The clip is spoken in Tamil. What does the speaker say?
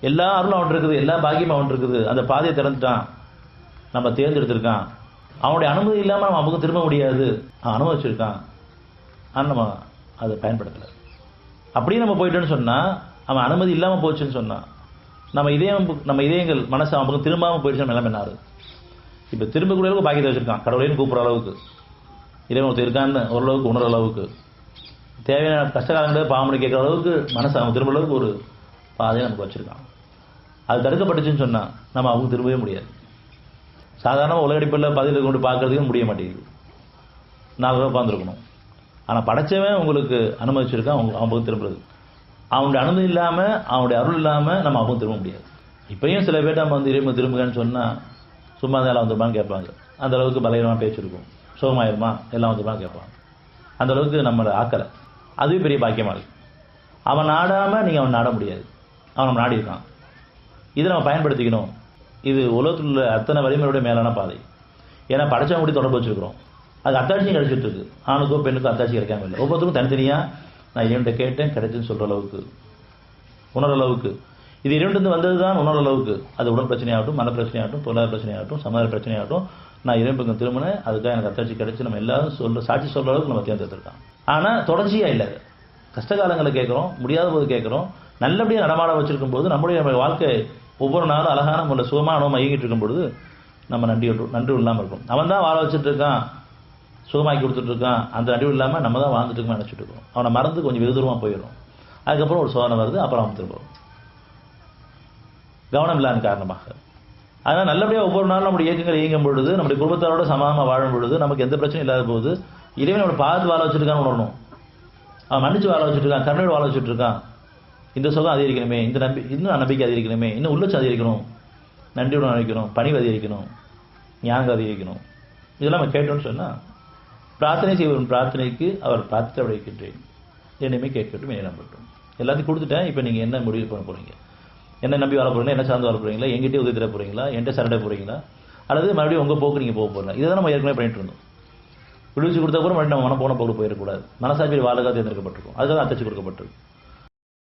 எல்லா அருளும் அவன் இருக்குது, எல்லா பாக்கியமும் அவன் இருக்குது. அந்த பாதையை திறந்துட்டான், நம்ம தேர்ந்தெடுத்திருக்கான். அவனுடைய அனுமதி இல்லாமல் நம்ம நமக்கு திரும்ப முடியாது. அவன் அனுமதிச்சிருக்கான், ஆனால் நம்ம அதை பயன்படுத்தலை. அப்படியே நம்ம போயிட்டோன்னு சொன்னால், அவன் அனுமதி இல்லாமல் போச்சுன்னு சொன்னான், நம்ம இதயங்கள் மனசு அவன் பக்கம் திரும்பாமல் போயிடுச்சு. நிலைமை என்ன ஆகுது? இப்போ திரும்பக்கூடிய அளவுக்கு பாக்கியத்தை வச்சிருக்கான், கடவுளையும் கூப்பிட்ற அளவுக்கு, இறைவன் ஒருத்தர் இருக்கான்னு ஓரளவுக்கு உணர்ற அளவுக்கு, தேவையான கஷ்டகாலங்களே பாவமணி கேட்குற அளவுக்கு மனசு அவன் திரும்ப அளவுக்கு ஒரு பாதையை நமக்கு வச்சிருக்கான். அது தடுக்கப்பட்டுச்சுன்னு சொன்னால் நம்ம அவங்க திரும்பவே முடியாது. சாதாரணமாக உலகடிப்பில் பதில் கொண்டு பார்க்கறதுக்கு முடிய மாட்டேங்குது. 4 ரூபா உட்காந்துருக்கணும். ஆனால் படைச்சவன் உங்களுக்கு அனுமதிச்சிருக்கான் அவங்க திரும்புறது. அவனுடைய அனுமதி இல்லாமல், அவனுடைய அருள் இல்லாமல் நம்ம அவங்க திரும்ப முடியாது. இப்பயும் சில பேர் நம்ம இறைவன் திரும்புகன்னு சொன்னால் சும்மா தான் எல்லாம் வந்துருப்பான்னு கேட்பாங்க. அந்த அளவுக்கு பலகீனமாக பேச்சிருக்கும். சுகமாயிருமா எல்லாம் வந்துருப்பான்னு கேட்பாங்க. அந்த அளவுக்கு நம்மளை ஆக்கலை. அதுவே பெரிய பாக்கியமாக இருக்கு. அவன் நாடாமல் நீங்கள் அவன் நாட முடியாது. அவன் நம்ம நாடி இருக்கான். இதை நம்ம பயன்படுத்திக்கணும். இது உலகத்தில் உள்ள அத்தனை வலிமையோட மேலான பாதை. ஏன்னா படைச்சவங்க கூட தொடர்பு வச்சிருக்கிறோம். அது அத்தாட்சியும் கிடைச்சிட்டு இருக்கு. ஆணுக்கோ பெண்ணுக்கோ அத்தாட்சி கிடைக்காம இல்லை. ஒவ்வொருத்தருக்கும் தனித்தனியாக நான் இறைவன்கிட்ட கேட்டேன், கிடைச்சுன்னு சொல்கிற அளவுக்கு, உணர அளவுக்கு, இது இறைவன்ட்டு வந்தது தான் உணர அளவுக்கு. அது உடல் பிரச்சனையாகட்டும், மன பிரச்சனையாகட்டும், பொருளாதார பிரச்சனையாகட்டும், சமுதாய பிரச்சனையாகட்டும், நான் இறைவன் பக்கம் திரும்பினேன், அதுக்காக எனக்கு அத்தாட்சி கிடைச்சி நம்ம எல்லாரும் சாட்சி சொல்கிற அளவுக்கு நம்ம தேர்ந்தெடுத்திருக்கோம். ஆனால் தொடர்ச்சியாக இல்லை. கஷ்டகாலங்களை கேட்குறோம், முடியாத போது கேட்குறோம். நல்லபடியாக நடமாட வச்சிருக்கும் போது நம்முடைய வாழ்க்கை ஒவ்வொரு நாளும் அழகான முறையில் சுகமாக நம்ம இயங்கிட்டு இருக்கும் பொழுது நம்ம நன்றி இல்லாமல் இருக்கும். அவன் தான் வாழ வச்சுட்டு இருக்கான், சுகமாக்கி கொடுத்துட்டு இருக்கான். அந்த நன்றி இல்லாமல் நம்ம தான் வாழ்ந்துட்டு இருக்கோம் நினச்சிட்டு இருக்கோம். அவனை மறந்து கொஞ்சம் வெகு தூரமாக போயிடும். அதுக்கப்புறம் ஒரு சோதனை வருது, அப்புறம் அவன் திரும்பும் கவனம் இல்லாத காரணமாக. அதனால் நல்லபடியாக ஒவ்வொரு நாளும் நம்முடைய இயக்கங்கள் இயங்கும் பொழுது, நம்முடைய குடும்பத்தாரோட சமாதமாக வாழும் பொழுது நமக்கு எந்த பிரச்சனையும் இல்லாத போது இறைவனோட பார்த்து வாழ வச்சுருக்கான்னு உணரணும். அவன் மன்னிச்சு வாழ வச்சுட்டு இருக்கான், கருணையோடு வாழ வச்சுட்டு இருக்கான். இந்த சுகம் அதிகரிக்கணுமே, இன்னும் நம்பிக்கை அதிகரிக்கணுமே, இன்னும் உள்ளட்சம் அதிகரிக்கணும், நன்றியுடன் அதிகரிக்கணும், பணிவு அதிகரிக்கணும், ஞானம் அதிகரிக்கணும். இதெல்லாம் நம்ம கேட்டோம்னு சொன்னால், பிரார்த்தனை செய்வன் பிரார்த்தனைக்கு அவர் பிரார்த்தனை வைக்கின்றேன், என்னையுமே கேட்கட்டும், என்ன நம்பட்டும். எல்லாத்தையும் கொடுத்துட்டேன். இப்போ நீங்கள் என்ன முடிவு பண்ண போகிறீங்க? என்ன நம்பி வாழ போகிறீங்களா? என்ன சார்ந்து வாழ போகிறீங்களா? எங்கிட்டே உதவி தர போகிறீங்களா? என்கிட்ட சரண்டை போகிறீங்களா? அல்லது மறுபடியும் உங்கள் போக்கு நீங்கள் போக போகிறீங்களா? இதை தான் நம்ம ஏற்கனவே பண்ணிட்டு இருந்தோம். விடுவிச்சு கொடுத்தா கூட மறுபடியும் நம்ம போன போக்கு போயிடக்கூடாது. மனசாட்சி வாழகாக தேர்ந்தெடுக்கப்பட்டிருக்கும். அதுக்காக அத்தச்சு கொடுக்கப்பட்டிருக்கு.